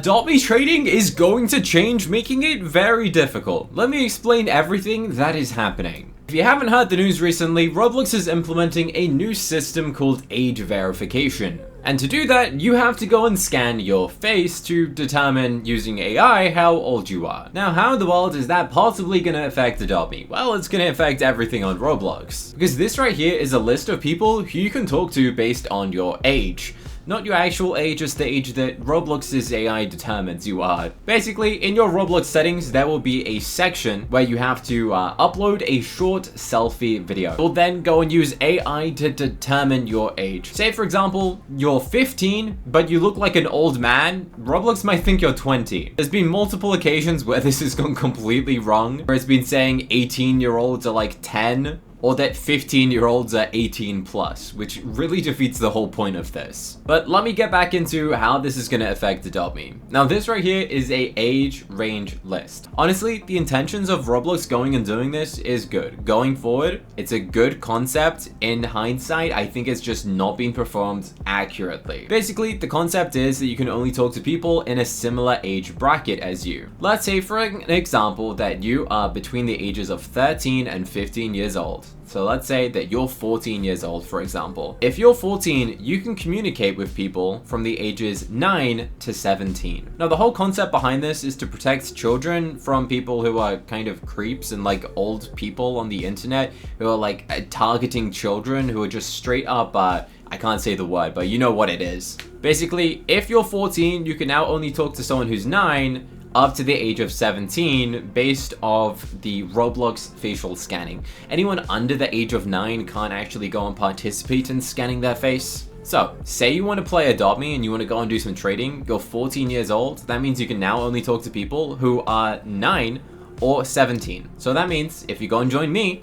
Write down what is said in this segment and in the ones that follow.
Adopt Me trading is going to change, making it very difficult. Let me explain everything that is happening. If you haven't heard the news recently, Roblox is implementing a new system called age verification. And to do that, you have to go and scan your face to determine, using AI, how old you are. Now, how in the world is that possibly going to affect Adopt Me? Well, it's going to affect everything on Roblox. Because this right here is a list of people who you can talk to based on your age. Not your actual age, just the age that Roblox's AI determines you are. Basically, in your Roblox settings, there will be a section where you have to upload a short selfie video. You'll then go and use AI to determine your age. Say, for example, you're 15, but you look like an old man. Roblox might think you're 20. There's been multiple occasions where this has gone completely wrong, where it's been saying 18-year-olds are like 10. Or that 15-year-olds are 18 plus, which really defeats the whole point of this. But let me get back into how this is going to affect Adopt Me. Now, this right here is a age range list. Honestly, the intentions of Roblox going and doing this is good. Going forward, it's a good concept. In hindsight, I think it's just not being performed accurately. Basically, the concept is that you can only talk to people in a similar age bracket as you. Let's say, for an example, that you are between the ages of 13 and 15 years old. So let's say that you're 14 years old, for example. If you're 14, you can communicate with people from the ages 9 to 17. Now, the whole concept behind this is to protect children from people who are kind of creeps and like old people on the internet who are like targeting children who are just straight up, I can't say the word, but you know what it is. Basically, if you're 14, you can now only talk to someone who's 9 up to the age of 17 based off the Roblox facial scanning. Anyone under the age of 9 can't actually go and participate in scanning their face. So, say you want to play Adopt Me and you want to go and do some trading, you're 14 years old, that means you can now only talk to people who are 9 or 17. So that means if you go and join me,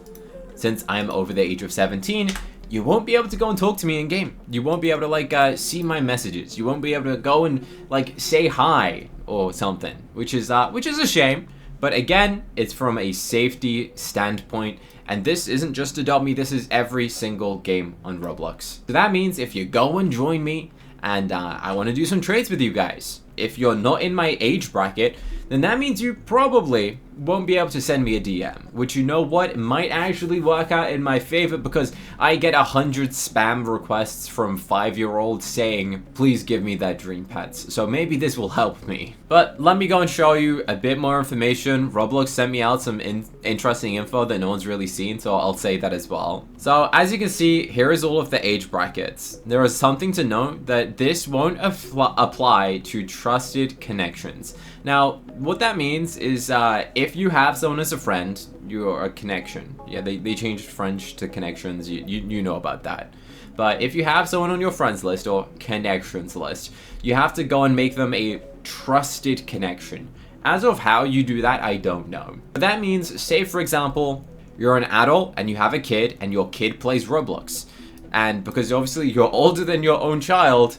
since I'm over the age of 17, you won't be able to go and talk to me in game. You won't be able to like see my messages. You won't be able to go and like say hi or something, which is a shame. But again, it's from a safety standpoint, and this isn't just Adopt Me. This is every single game on Roblox. So that means if you go and join me, and I want to do some trades with you guys, if you're not in my age bracket, then that means you probably won't be able to send me a DM, which, you know what, might actually work out in my favor because I get 100 spam requests from 5-year-olds saying, please give me that dream pets. So maybe this will help me. But let me go and show you a bit more information. Roblox sent me out some interesting info that no one's really seen, so I'll say that as well. So as you can see, here is all of the age brackets. There is something to note that this won't apply to trusted connections. Now, what that means is if you have someone as a friend, you're a connection. Yeah, they changed French to connections. You know about that. But if you have someone on your friends list or connections list, you have to go and make them a trusted connection. As of how you do that, I don't know. But that means, say for example, you're an adult and you have a kid and your kid plays Roblox. And because obviously you're older than your own child,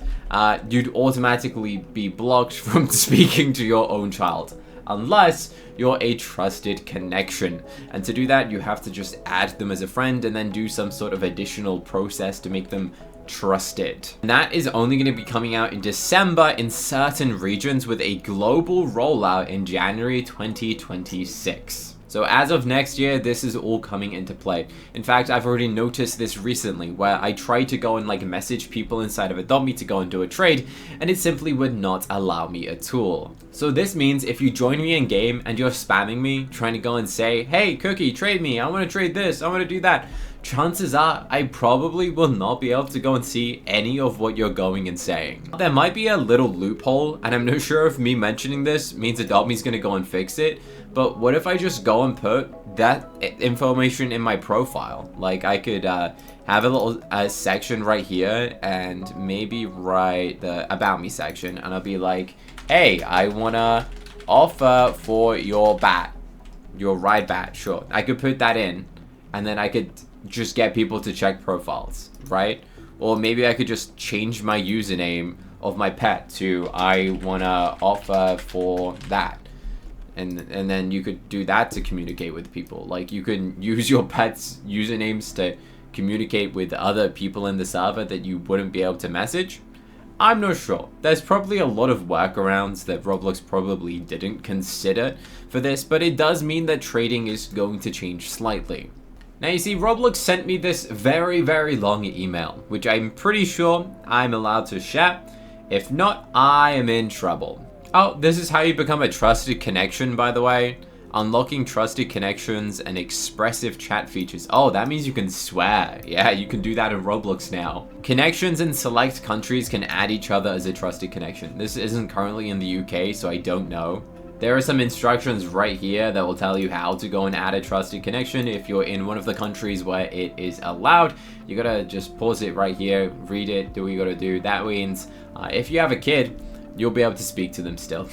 you'd automatically be blocked from speaking to your own child. Unless you're a trusted connection. And to do that, you have to just add them as a friend and then do some sort of additional process to make them trusted. And that is only going to be coming out in December in certain regions with a global rollout in January 2026. So as of next year, this is all coming into play. In fact, I've already noticed this recently where I tried to go and like message people inside of Adopt Me to go and do a trade, and it simply would not allow me at all. So this means if you join me in game and you're spamming me, trying to go and say, hey, Cookie, trade me. I want to trade this. I want to do that. Chances are I probably will not be able to go and see any of what you're going and saying. There might be a little loophole, and I'm not sure if me mentioning this means Adopt Me's gonna go and fix it, but what if I just go and put that information in my profile? Like I could have a little section right here and maybe write the About Me section, and I'll be like, hey, I wanna offer for your bat, your ride bat, sure. I could put that in, and then I could just get people to check profiles, right? Or maybe I could just change my username of my pet to I wanna offer for that. And then you could do that to communicate with people. Like you can use your pet's usernames to communicate with other people in the server that you wouldn't be able to message. I'm not sure. There's probably a lot of workarounds that Roblox probably didn't consider for this, but it does mean that trading is going to change slightly. Now you see, Roblox sent me this very, very long email, which I'm pretty sure I'm allowed to share. If not, I am in trouble. Oh, this is how you become a trusted connection, by the way. Unlocking trusted connections and expressive chat features. Oh, that means you can swear. Yeah, you can do that in Roblox now. Connections in select countries can add each other as a trusted connection. This isn't currently in the UK, so I don't know. There are some instructions right here that will tell you how to go and add a trusted connection if you're in one of the countries where it is allowed. You gotta just pause it right here, read it, do what you gotta do. That means if you have a kid, you'll be able to speak to them still.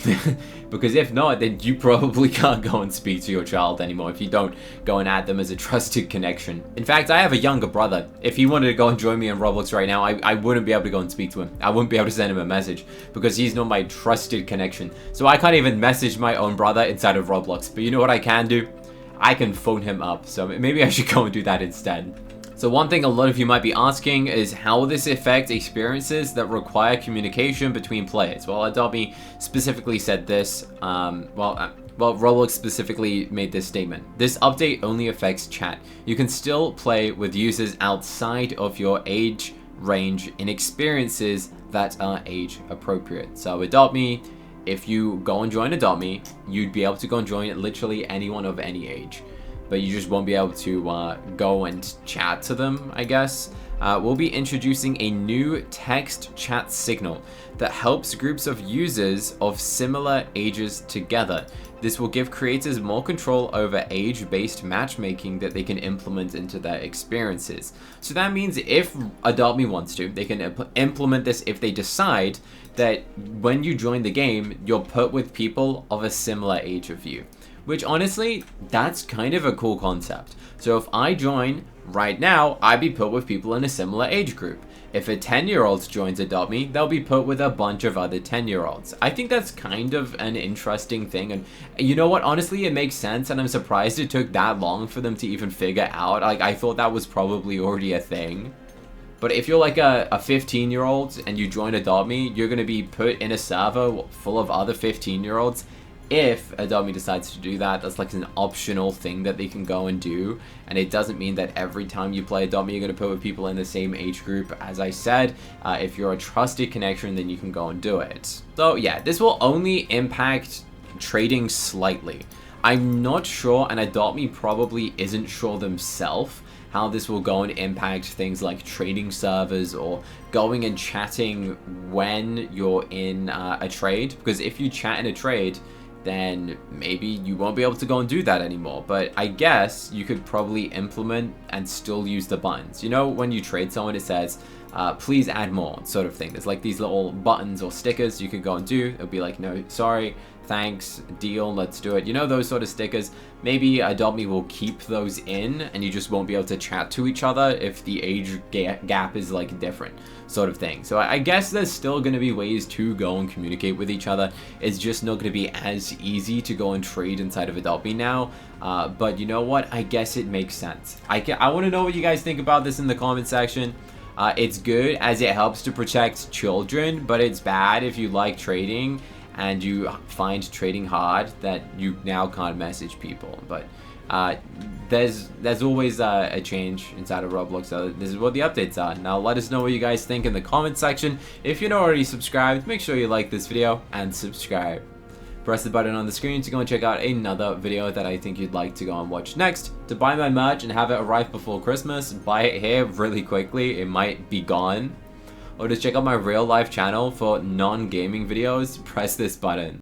Because if not, then you probably can't go and speak to your child anymore if you don't go and add them as a trusted connection. In fact, I have a younger brother. If he wanted to go and join me in Roblox right now, I wouldn't be able to go and speak to him. I wouldn't be able to send him a message because he's not my trusted connection. So I can't even message my own brother inside of Roblox. But you know what I can do? I can phone him up. So maybe I should go and do that instead. So one thing a lot of you might be asking is how will this affect experiences that require communication between players? Well, Adopt Me specifically said this. Roblox specifically made this statement. This update only affects chat. You can still play with users outside of your age range in experiences that are age appropriate. So Adopt Me, if you go and join Adopt Me, you'd be able to go and join literally anyone of any age. But you just won't be able to go and chat to them, I guess. We'll be introducing a new text chat signal that helps groups of users of similar ages together. This will give creators more control over age-based matchmaking that they can implement into their experiences. So that means if Adopt Me wants to, they can implement this if they decide that when you join the game, you're put with people of a similar age of you. Which honestly, that's kind of a cool concept. So if I join right now, I'd be put with people in a similar age group. If a 10-year-old joins Adopt Me, they'll be put with a bunch of other 10-year-olds. I think that's kind of an interesting thing. And you know what? Honestly, it makes sense. And I'm surprised it took that long for them to even figure out. Like, I thought that was probably already a thing. But if you're like a 15-year-old and you join Adopt Me, you're going to be put in a server full of other 15-year-olds. If Adopt Me decides to do that, that's like an optional thing that they can go and do. And it doesn't mean that every time you play Adopt Me, you're going to put with people in the same age group. As I said, if you're a trusted connection, then you can go and do it. So yeah, this will only impact trading slightly. I'm not sure, and Adopt Me probably isn't sure themselves, how this will go and impact things like trading servers or going and chatting when you're in a trade. Because if you chat in a trade, then maybe you won't be able to go and do that anymore. But I guess you could probably implement and still use the buttons. You know, when you trade someone, it says, please add more, sort of thing. There's like these little buttons or stickers you could go and do. It'll be like, no, sorry, thanks, deal, let's do it. You know, those sort of stickers. Maybe Adopt Me will keep those in and you just won't be able to chat to each other if the age gap is like different, sort of thing. So I guess there's still going to be ways to go and communicate with each other. It's just not going to be as easy to go and trade inside of Adopt Me now. But you know what? I guess it makes sense. I want to know what you guys think about this in the comment section. It's good as it helps to protect children, but it's bad if you like trading and you find trading hard that you now can't message people. But there's always a change inside of Roblox, so this is what the updates are. Now let us know what you guys think in the comment section. If you're not already subscribed, make sure you like this video and subscribe. Press the button on the screen to go and check out another video that I think you'd like to go and watch next. To buy my merch and have it arrive before Christmas, buy it here really quickly, it might be gone. Or just check out my real life channel for non-gaming videos, press this button.